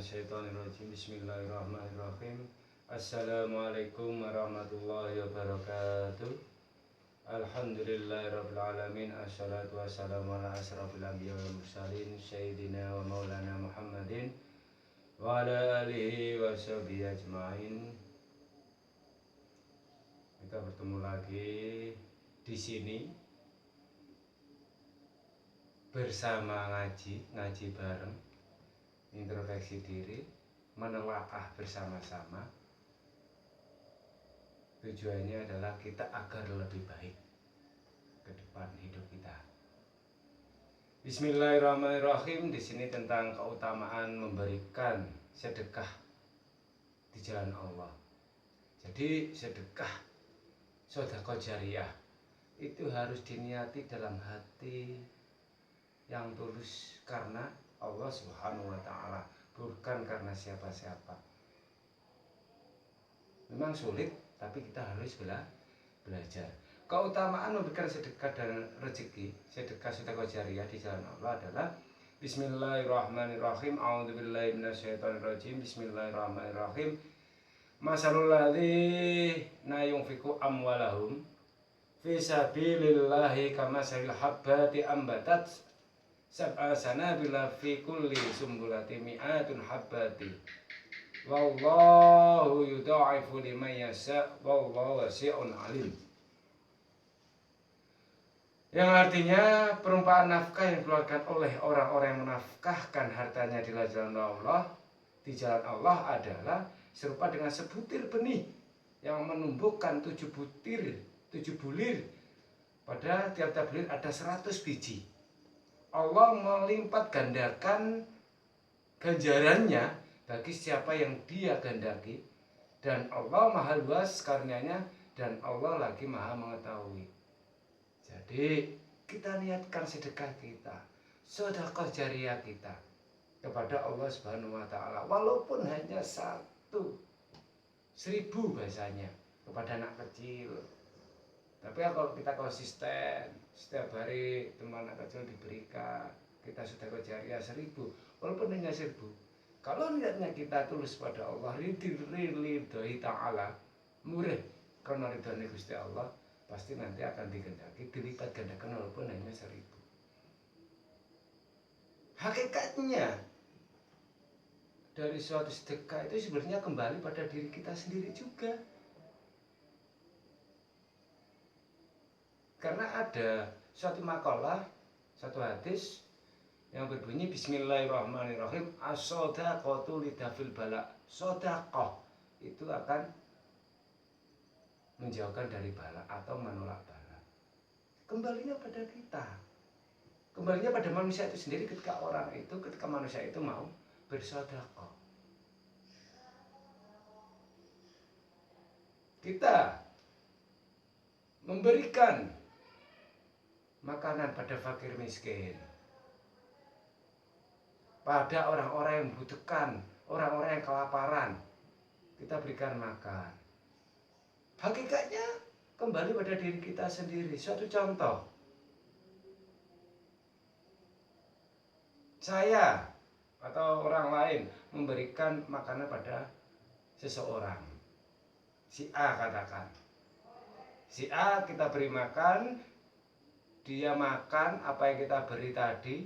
minasyaitonirrajim. Bismillahirrahmanirrahim. Assalamualaikum warahmatullahi wabarakatuh. Alhamdulillahirabbil alamin. Assalatu wassalamu ala asrofil anbiya wal mursalin sayyidina wa maulana Muhammadin wa ala alihi wa sahbihi ajmain. Kita bertemu lagi di sini bersama ngaji bareng, introspeksi diri, menelaah bersama-sama. Tujuannya adalah kita agar lebih baik ke depan hidup kita. Bismillahirrahmanirrahim. Di sini tentang keutamaan memberikan sedekah di jalan Allah. Jadi sedekah, sedekah jariyah itu harus diniati dalam hati yang tulus karena Allah Subhanahu wa Ta'ala, bukan karena siapa-siapa. Memang sulit, tapi kita harus belajar. Keutamaan memberikan sedekah dan rezeki, sedekah jariyah di jalan Allah adalah Bismillahirrahmanirrahim. A'udzubillahi minasyaitonirrajim. Bismillahirrahmanirrahim. Masalul ladzina yunfiqu amwalahum fi sabilillahi kamasalil habbati ambatat sab'a sanabila fi kulli sumbulati mi'atun habbati wallahu yudha'ifu liman yasha wallahu wasi'un alim. Yang artinya perumpamaan nafkah yang dikeluarkan oleh orang-orang yang menafkahkan hartanya di jalan Allah adalah serupa dengan sebutir benih yang menumbuhkan 7 bulir. Pada tiap-tiap bulir ada 100 biji. Allah melipat gandakan ganjarannya bagi siapa yang Dia kehendaki, dan Allah maha luas karunia-Nya, dan Allah lagi maha mengetahui. Jadi kita niatkan sedekah kita, sedekah jariyah kita kepada Allah Subhanahu wa Ta'ala, walaupun hanya 1.000 bahasanya kepada anak kecil. Tapi kalau kita konsisten, setiap hari teman anak kecil diberikan, kita sudah jariyah 1.000, walaupun hanya 1.000. Kalau niatnya kita tulus pada Allah, ridhi ta'ala, murah karena ridhani Gusti Allah, pasti nanti akan digendaki, dilipat gandakan walaupun hanya 1.000. Hakikatnya dari suatu sedekah itu sebenarnya kembali pada diri kita sendiri juga. Karena ada suatu makalah, satu hadis yang berbunyi Bismillahirrahmanirrahim. As-shadaqatu lidafil bala. Shadaqah itu akan menjauhkan dari bala atau menolak bala. Kembalinya pada kita. Kembalinya pada manusia itu sendiri ketika manusia itu mau bersedekah. Kita memberikan makanan pada fakir miskin, pada orang-orang yang membutuhkan, orang-orang yang kelaparan, kita berikan makan. Hakikatnya kembali pada diri kita sendiri. Suatu contoh, saya atau orang lain memberikan makanan pada seseorang, si A katakan. Si A kita beri makan, dia makan apa yang kita beri tadi,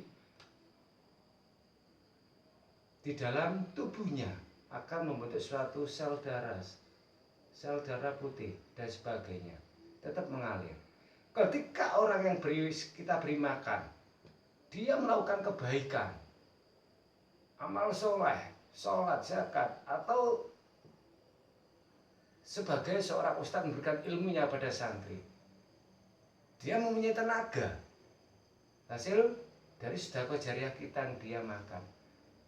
di dalam tubuhnya akan membentuk suatu sel darah putih dan sebagainya, tetap mengalir. Ketika orang yang kita beri makan, dia melakukan kebaikan, amal soleh, sholat, zakat, atau sebagai seorang ustadz memberikan ilmunya pada santri, dia mempunyai tenaga hasil dari sedekah jariyah kita yang dia makan.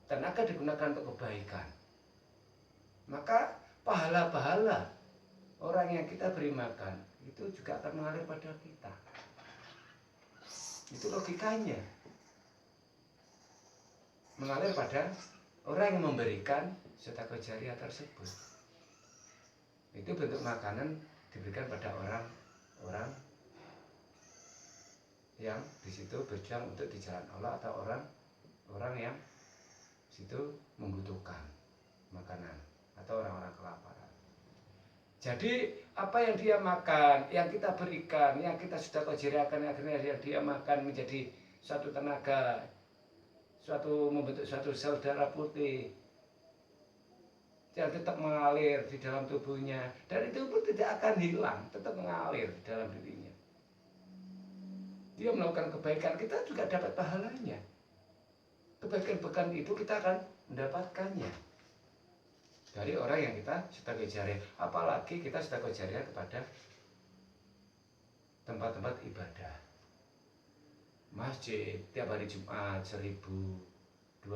Tenaga digunakan untuk kebaikan, maka pahala-pahala orang yang kita beri makan itu juga akan mengalir pada kita. Itu logikanya, mengalir pada orang yang memberikan sedekah jariyah tersebut. Itu bentuk makanan diberikan pada orang yang di situ berjuang untuk di jalan Allah, atau orang yang situ membutuhkan. Jadi apa yang dia makan, yang kita berikan, yang kita sudah kojeriakan, akhirnya dia makan menjadi suatu tenaga, membentuk suatu sel darah putih yang tetap mengalir di dalam tubuhnya, dan itu pun tidak akan hilang, tetap mengalir di dalam dirinya. Dia melakukan kebaikan, kita juga dapat pahalanya. Kebaikan itu kita akan mendapatkannya dari orang yang kita sedekah jariah. Apalagi kita sedekah jariah kepada tempat-tempat ibadah, masjid. Tiap hari Jumat 1.000, 2.000,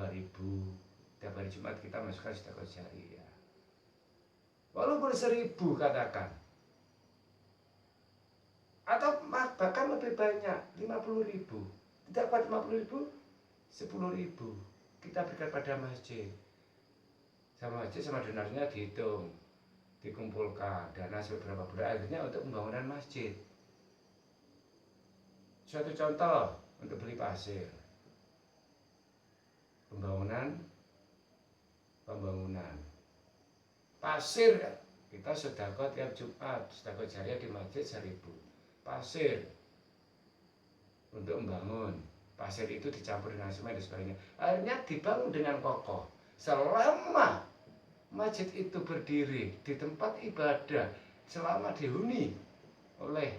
tiap hari Jumat kita masukkan sedekah jariah. Walaupun 1.000 katakan, atau bahkan lebih banyak, 50.000. Tidak kuat 50.000, 10.000 kita berikan pada masjid. Sama masjid sama donasinya dihitung, dikumpulkan dana seberapa bulan, akhirnya untuk pembangunan masjid. Suatu contoh untuk beli pasir, pembangunan pasir, kita sedekah tiap Jumat, sedekah jariah di masjid 1.000 pasir untuk membangun. Pasir itu dicampur dengan semen dan sebagainya, akhirnya dibangun dengan kokoh. Selama masjid itu berdiri di tempat ibadah, selama dihuni oleh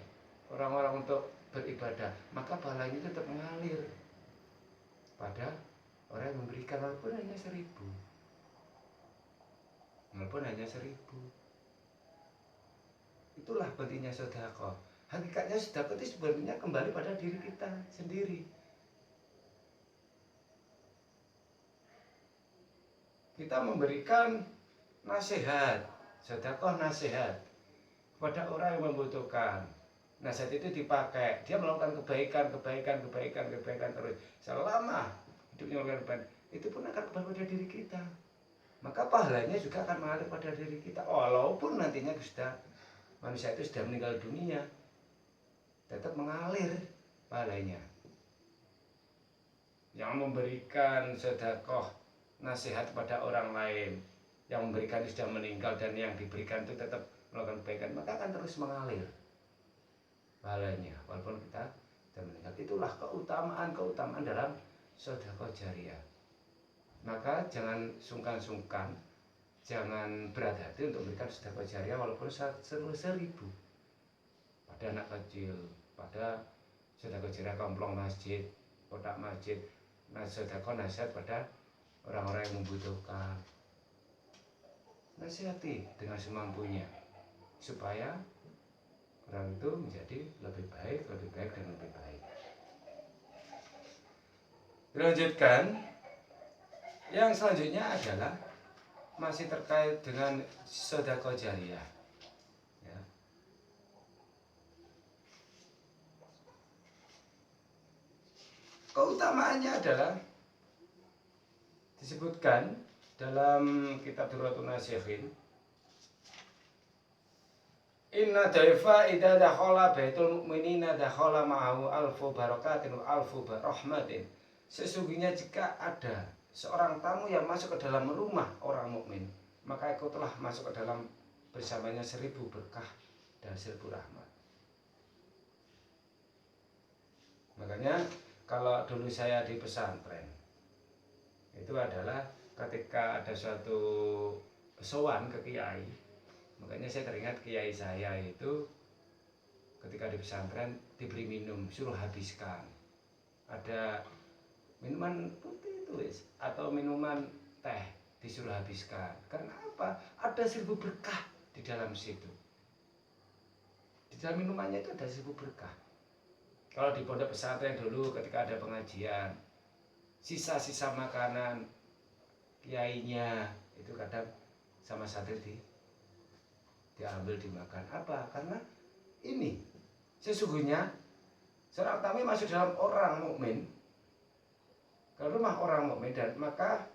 orang-orang untuk beribadah, maka pahalanya tetap mengalir pada orang yang memberikan, walaupun hanya 1.000. Itulah pentingnya sedekah. Hakikatnya sedekah itu sebenarnya kembali pada diri kita sendiri. Kita memberikan nasihat, sedekah nasihat kepada orang yang membutuhkan. Nasihat itu dipakai, dia melakukan kebaikan terus selama hidupnya melakukan kebaikan, itu pun akan kembali pada diri kita. Maka pahalanya juga akan mengalir pada diri kita, walaupun nantinya manusia itu sudah meninggal dunia, tetap mengalir pahalanya. Yang memberikan sedekah nasihat kepada orang lain, yang memberikan itu sudah meninggal dan yang diberikan itu tetap melakukan kebaikan, maka akan terus mengalir pahalanya walaupun kita sudah meninggal. Itulah keutamaan dalam sedekah jariah. Maka jangan sungkan-sungkan, jangan berat hati untuk memberikan sedekah jariah walaupun 1.000 pada anak kecil, pada sedekah jariah komplong masjid, kotak masjid, sedekah nasihat pada orang-orang yang membutuhkan. Nasihati dengan semampunya supaya orang itu menjadi lebih baik dan lebih baik. Dilanjutkan, yang selanjutnya adalah masih terkait dengan sedekah jariah. Ya. Keutamaannya adalah disebutkan dalam kitab Durratun Nasikhin, inna daifa idza dakhala baitul mu'minina dakhala ma'ahu alfu barakatin wa alfu rahmatin. Sesungguhnya jika ada seorang tamu yang masuk ke dalam rumah orang mukmin, maka ikutlah masuk ke dalam bersamanya 1.000 berkah dan 1.000 rahmat. Makanya kalau dulu saya di pesantren, itu adalah ketika ada suatu sowan ke kiai, makanya saya teringat kiai saya itu ketika di pesantren diberi minum, suruh habiskan. Ada minuman putih itu atau minuman teh, disuruh habiskan. Karena apa? Ada 1.000 berkah di dalam situ. Di dalam minumannya itu ada 1.000 berkah. Kalau di pondok pesantren dulu ketika ada pengajian, sisa-sisa makanan kiainya itu kadang sama santri diambil dimakan. Apa? Karena ini sesungguhnya seorang tamu masuk dalam orang mukmin, ke rumah orang mukmin, dan maka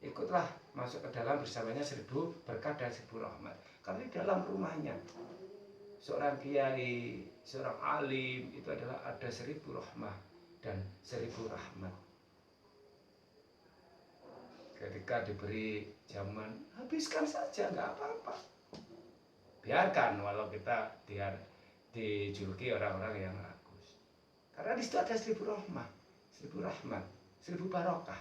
ikutlah masuk ke dalam bersamanya 1.000 berkah dan 1.000 rahmat. Karena di dalam rumahnya seorang kiai, seorang alim itu adalah ada 1.000 rahmah dan 1.000 rahmat. Ketika diberi jamuan, habiskan saja, nggak apa-apa. biarkan walau kita dijuluki orang-orang yang rakus. Karena di situ ada 1000 rahmah, 1000 rahmat, 1000 barokah.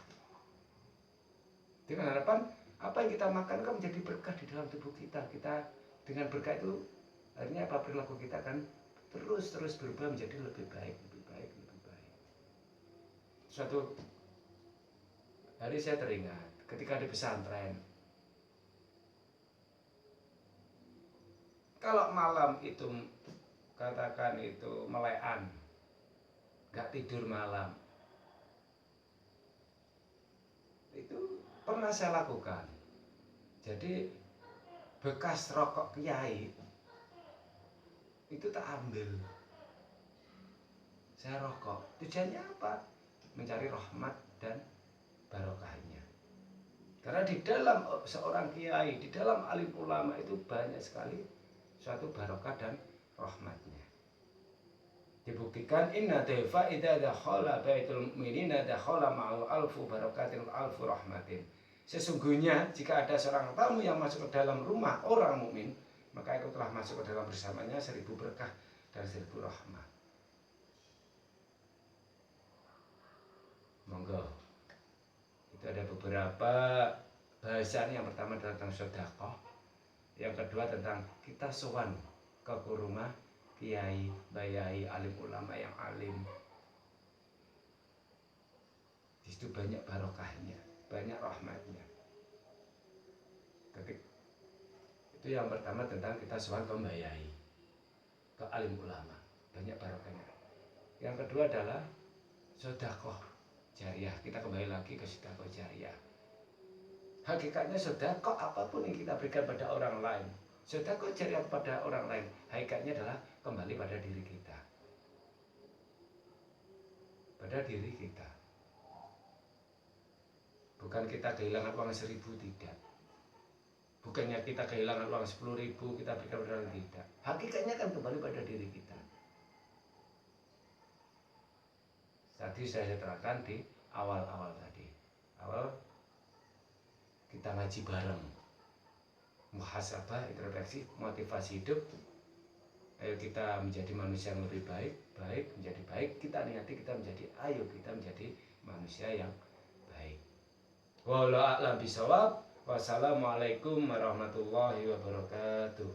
Dengan harapan apa yang kita makan kan menjadi berkah di dalam tubuh kita. Kita dengan berkah itu akhirnya apa, perilaku kita akan terus berubah menjadi lebih baik, lebih baik, lebih baik. Suatu hari saya teringat ketika di pesantren, kalau malam itu katakan itu melean, gak tidur malam, itu pernah saya lakukan. Jadi bekas rokok kiai itu tak ambil, saya rokok. Tujuannya apa? Mencari rahmat dan barokahnya. Karena di dalam seorang kiai, di dalam alim ulama itu banyak sekali suatu barokah dan rahmatnya. Dibuktikan inna daifa idza dakhala baitul mu'minina dakhala ma'al alfu barakatin alfu rahmatin. Sesungguhnya jika ada seorang tamu yang masuk ke dalam rumah orang mukmin, maka itu telah masuk ke dalam bersamanya 1000 berkah dan 1000 rahmat. Monggo. Itu ada beberapa bahasan. Yang pertama adalah tentang sedekah. Yang kedua tentang kita sowan ke rumah kiai, bayai, alim ulama yang alim. Di situ banyak barokahnya, banyak rahmatnya. Itu yang pertama tentang kita sowan ke bayai, ke alim ulama, banyak barokahnya. Yang kedua adalah sedekah jariah. Kita kembali lagi ke sedekah jariah. Hakikatnya sedekah apapun yang kita berikan pada orang lain, sedekah jariah pada orang lain, hakikatnya adalah kembali pada diri kita. Pada diri kita. Bukan kita kehilangan uang 1000, tidak. Bukannya kita kehilangan uang 10.000 kita berikan pada orang, tidak. Hakikatnya kan kembali pada diri kita. Tadi saya terangkan di awal-awal tadi. Awal kita ngaji bareng. Muhasabah, introspeksi, motivasi hidup. Ayo kita menjadi manusia yang lebih baik, menjadi baik. Kita niati kita menjadi, ayo kita menjadi manusia yang baik. Wallahu a'lam bishawab. Wassalamualaikum warahmatullahi wabarakatuh.